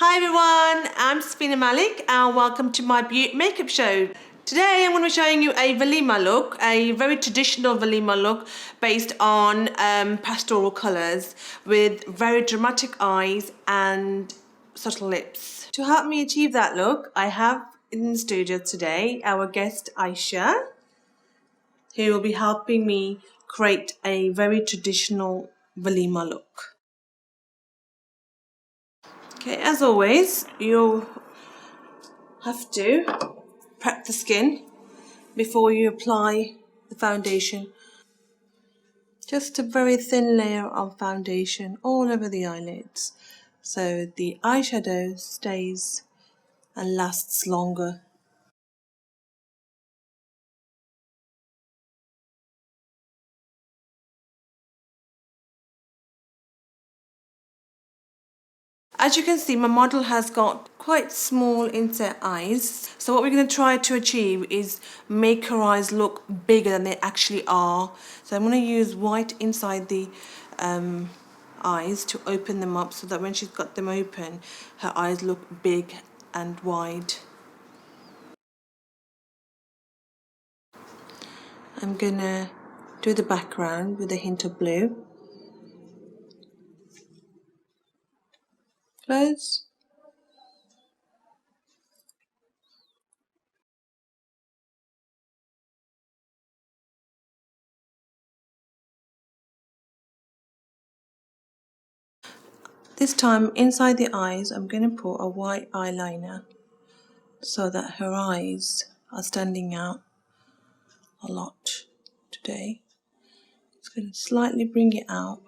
Hi everyone, I'm Safina Malik and welcome to my Beaute makeup show. Today I'm going to be showing you a Waleema look, a very traditional Waleema look based on pastoral colours with very dramatic eyes and subtle lips. To help me achieve that look, I have in the studio today our guest Aisha, who will be helping me create a very traditional Waleema look. Okay, as always, you'll have to prep the skin before you apply the foundation. Just a very thin layer of foundation all over the eyelids so the eyeshadow stays and lasts longer. As you can see, my model has got quite small inset eyes. So what we're going to try to achieve is make her eyes look bigger than they actually are. So I'm going to use white inside the eyes to open them up so that when she's got them open, her eyes look big and wide. I'm going to do the background with a hint of blue. Close. This time, inside the eyes, I'm going to put a white eyeliner so that her eyes are standing out a lot today. Just going to slightly bring it out.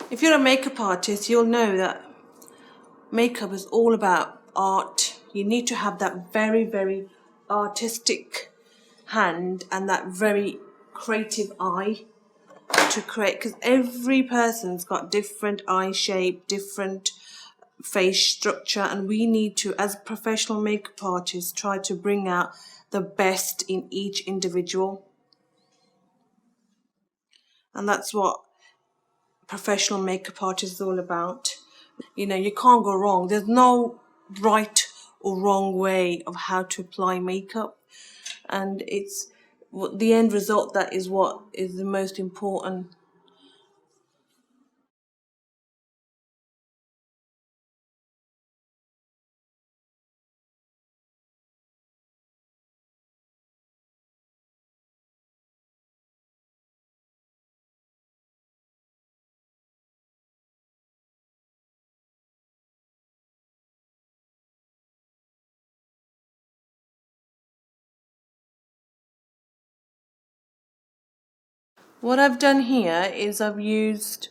If you're a makeup artist, you'll know that makeup is all about art. You need to have that very, very artistic hand and that very creative eye to create, because every person's got different eye shape, different face structure, and we need to, as professional makeup artists, try to bring out the best in each individual. And that's what professional makeup artist is all about. You can't go wrong. There's no right or wrong way of how to apply makeup, and it's the end result that is what is the most important. What I've done here is I've used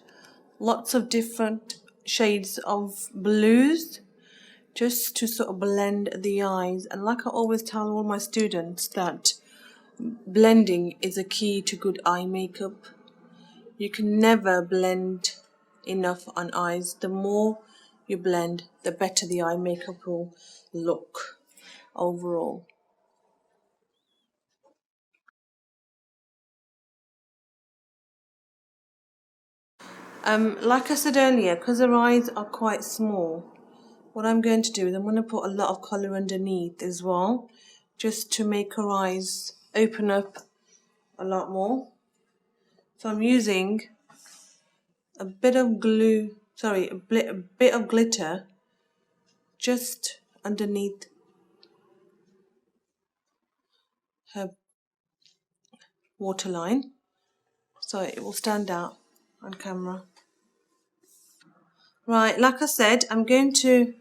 lots of different shades of blues just to sort of blend the eyes. And like I always tell all my students, that blending is a key to good eye makeup. You can never blend enough on eyes. The more you blend, the better the eye makeup will look overall. Like I said earlier, because her eyes are quite small, what I'm going to do is I'm going to put a lot of colour underneath as well, just to make her eyes open up a lot more. So I'm using a bit of a bit of glitter just underneath her waterline, so it will stand out on camera. Right, like I said, I'm going to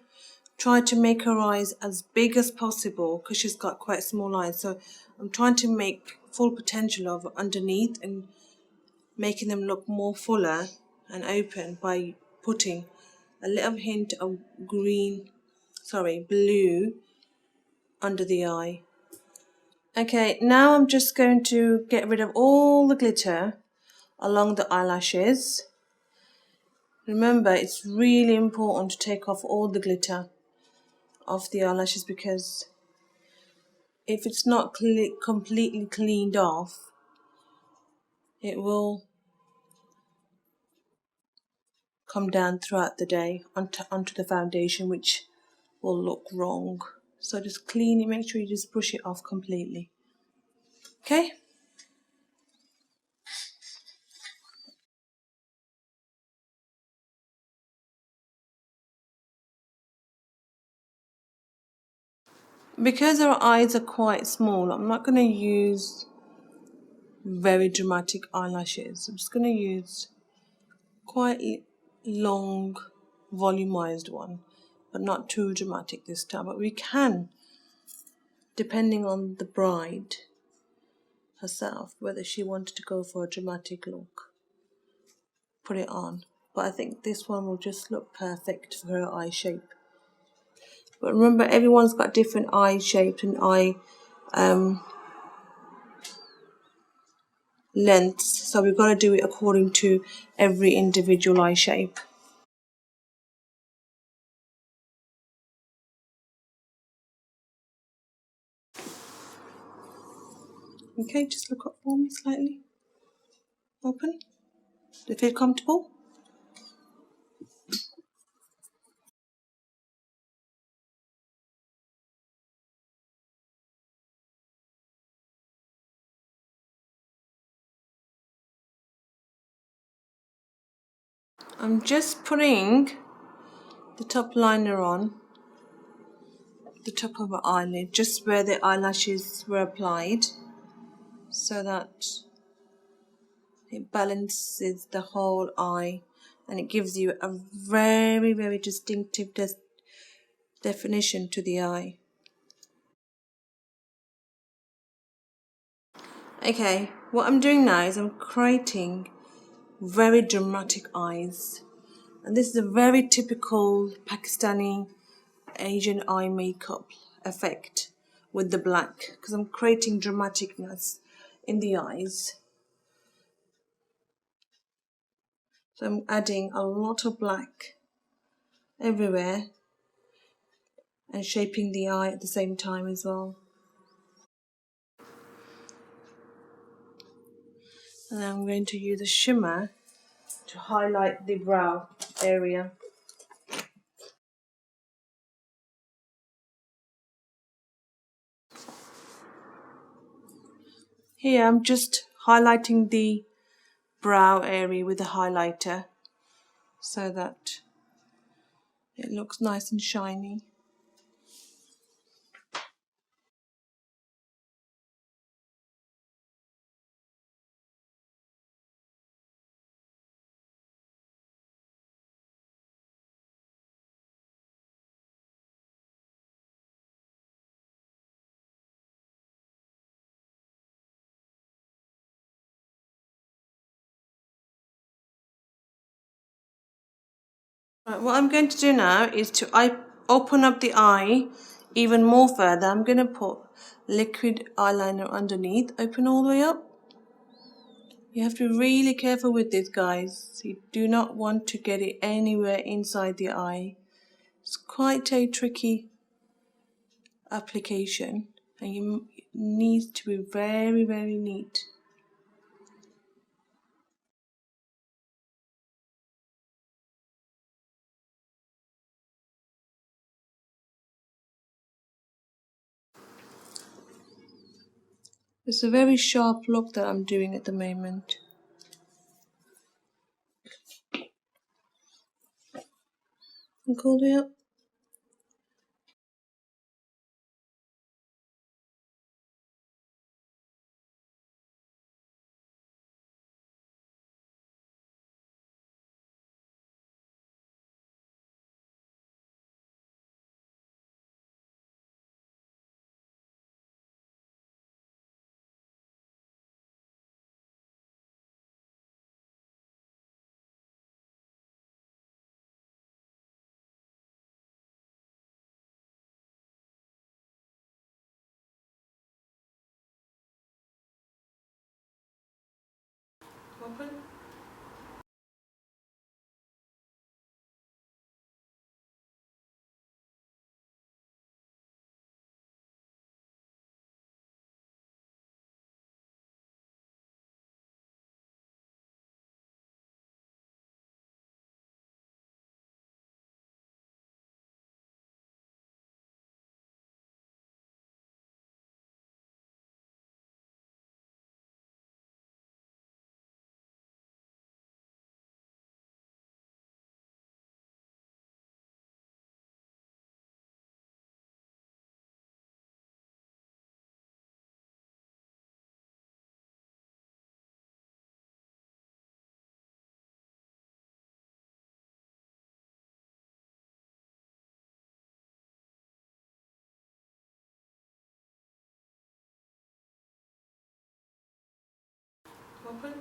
try to make her eyes as big as possible because she's got quite small eyes. So I'm trying to make full potential of underneath and making them look more fuller and open by putting a little hint of blue under the eye. Okay, now I'm just going to get rid of all the glitter along the eyelashes. Remember, it's really important to take off all the glitter off the eyelashes because if it's not completely cleaned off, it will come down throughout the day onto the foundation, which will look wrong. So just clean it, make sure you just brush it off completely. Okay? Because our eyes are quite small, I'm not going to use very dramatic eyelashes. I'm just going to use quite long, volumized one, but not too dramatic this time. But we can, depending on the bride herself, whether she wanted to go for a dramatic look, put it on. But I think this one will just look perfect for her eye shape. But remember, everyone's got different eye shapes and eye lengths, so we've got to do it according to every individual eye shape. Okay, just look up for me slightly. Open. Do you feel comfortable? I'm just putting the top liner on the top of her eyelid, just where the eyelashes were applied, so that it balances the whole eye and it gives you a very, very distinctive definition to the eye. Okay, what I'm doing now is I'm creating very dramatic eyes, and this is a very typical Pakistani Asian eye makeup effect with the black, because I'm creating dramaticness in the eyes. So I'm adding a lot of black everywhere and shaping the eye at the same time as well. And I'm going to use a shimmer to highlight the brow area. Here I'm just highlighting the brow area with a highlighter so that it looks nice and shiny. Right, what I'm going to do now is to open up the eye even more further. I'm going to put liquid eyeliner underneath, open all the way up. You have to be really careful with this, guys. You do not want to get it anywhere inside the eye. It's quite a tricky application and you need to be very, very neat. It's a very sharp look that I'm doing at the moment. Look all the way up. Open. Open.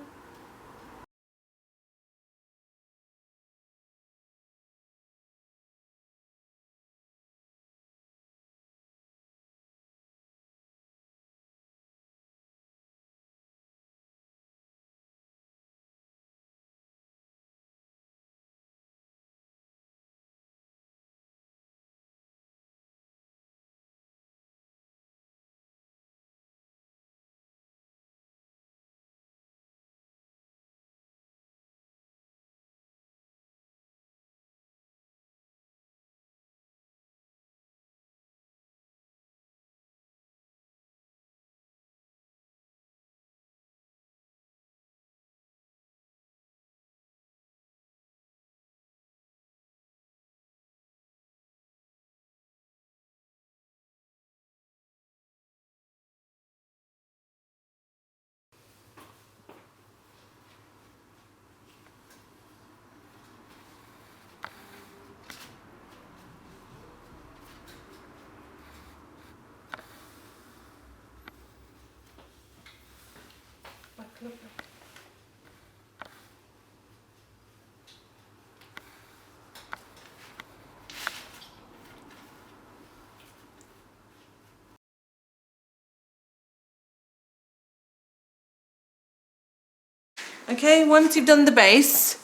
Okay, once you've done the base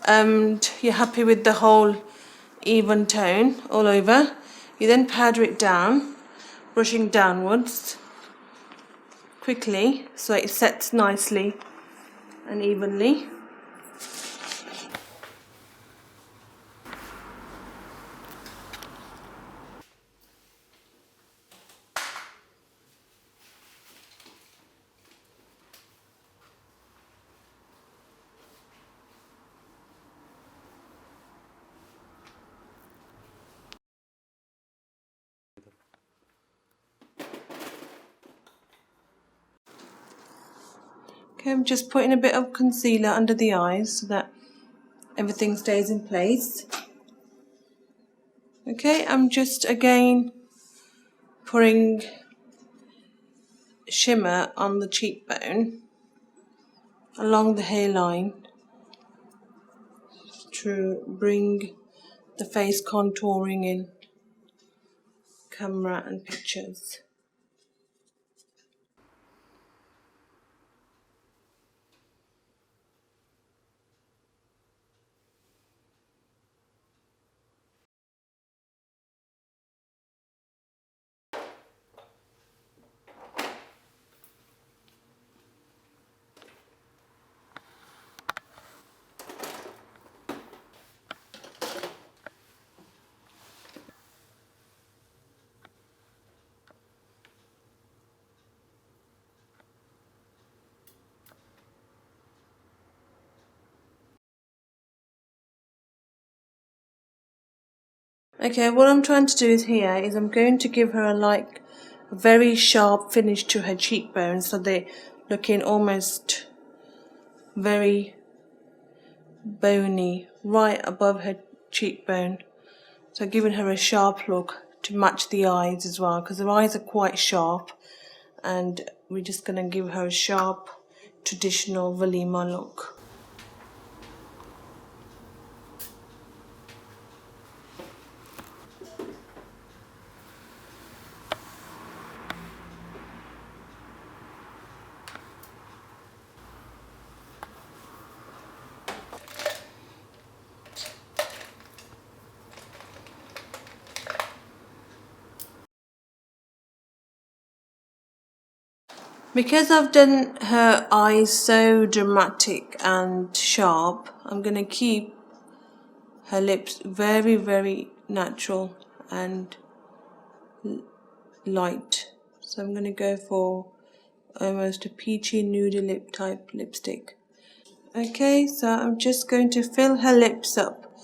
and you're happy with the whole even tone all over, you then powder it down, brushing downwards quickly so it sets nicely and evenly. Okay, I'm just putting a bit of concealer under the eyes so that everything stays in place. Okay, I'm just again pouring shimmer on the cheekbone along the hairline to bring the face contouring in camera and pictures. Okay, what I'm trying to do is here is I'm going to give her a very sharp finish to her cheekbones so they're looking almost very bony right above her cheekbone. So giving her a sharp look to match the eyes as well, because her eyes are quite sharp, and we're just going to give her a sharp traditional Waleema look. Because I've done her eyes so dramatic and sharp, I'm going to keep her lips very, very natural and light. So I'm going to go for almost a peachy nudie lip type lipstick. Okay, so I'm just going to fill her lips up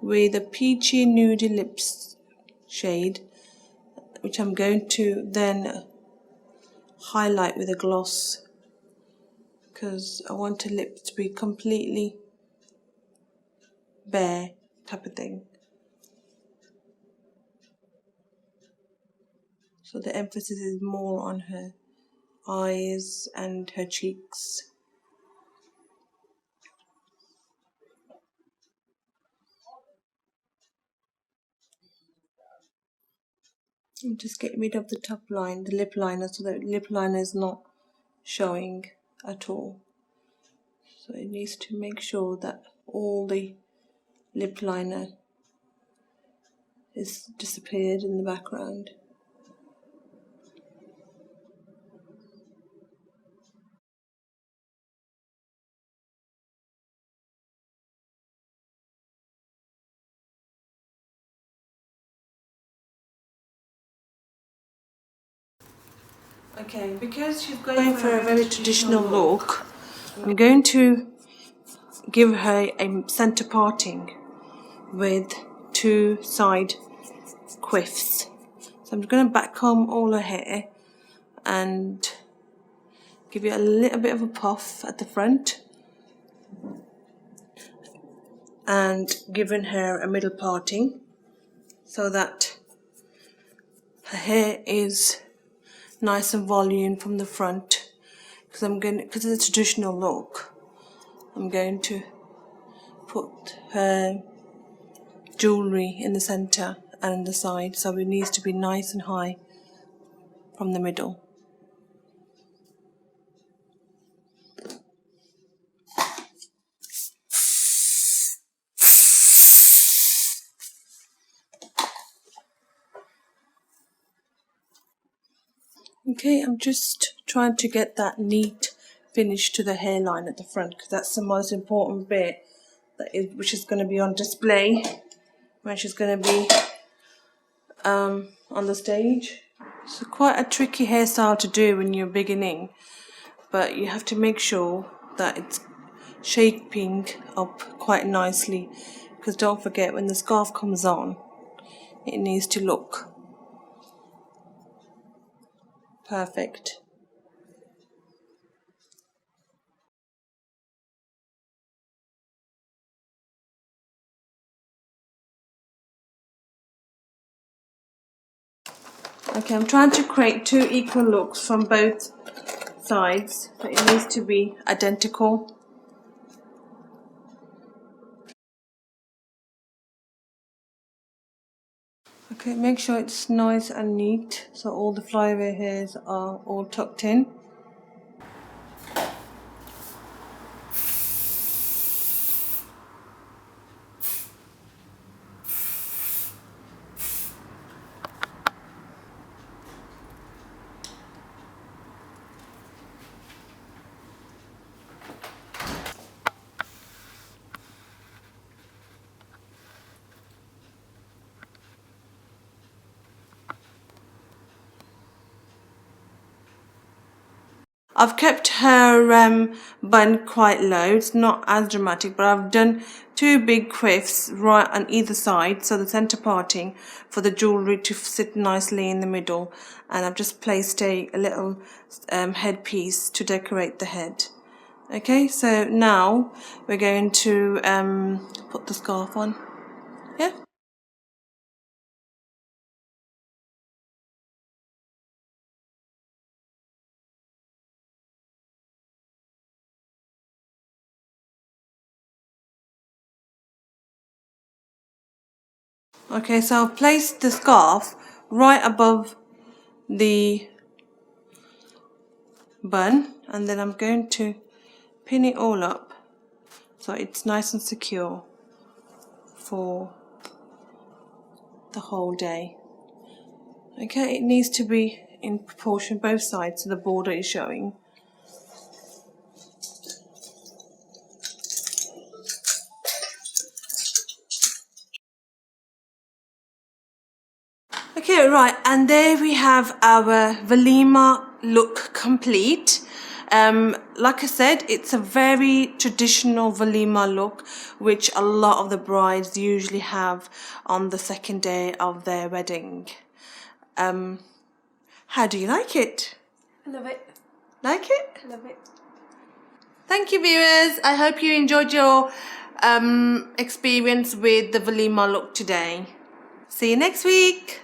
with a peachy nudie lips shade, which I'm going to then highlight with a gloss, because I want her lips to be completely bare type of thing. So the emphasis is more on her eyes and her cheeks. And just get rid of the top line, the lip liner, so that lip liner is not showing at all. So it needs to make sure that all the lip liner is disappeared in the background. Okay, because she's going for a very traditional look, I'm going to give her a center parting with two side quiffs. So I'm going to backcomb all her hair and give it a little bit of a puff at the front, and giving her a middle parting so that her hair is nice and volume from the front. Because it's a traditional look, I'm going to put her jewellery in the centre and the side, so it needs to be nice and high from the middle. Okay, I'm just trying to get that neat finish to the hairline at the front, because that's the most important bit, which is going to be on display when she's going to be on the stage. It's quite a tricky hairstyle to do when you're beginning, but you have to make sure that it's shaping up quite nicely, because don't forget, when the scarf comes on, it needs to look perfect. Okay, I'm trying to create two equal looks from both sides, but it needs to be identical. Okay, make sure it's nice and neat, so all the flyaway hairs are all tucked in. I've kept her bun quite low, it's not as dramatic, but I've done two big quiffs right on either side, so the centre parting for the jewellery to sit nicely in the middle, and I've just placed a little headpiece to decorate the head. Okay, so now we're going to put the scarf on. Yeah? Okay, so I've placed the scarf right above the bun, and then I'm going to pin it all up so it's nice and secure for the whole day. Okay, it needs to be in proportion both sides so the border is showing. Okay, right, and there we have our Waleema look complete. Like I said, it's a very traditional Waleema look, which a lot of the brides usually have on the second day of their wedding. How do you like it? I love it. Like it? I love it. Thank you, viewers. I hope you enjoyed your experience with the Waleema look today. See you next week.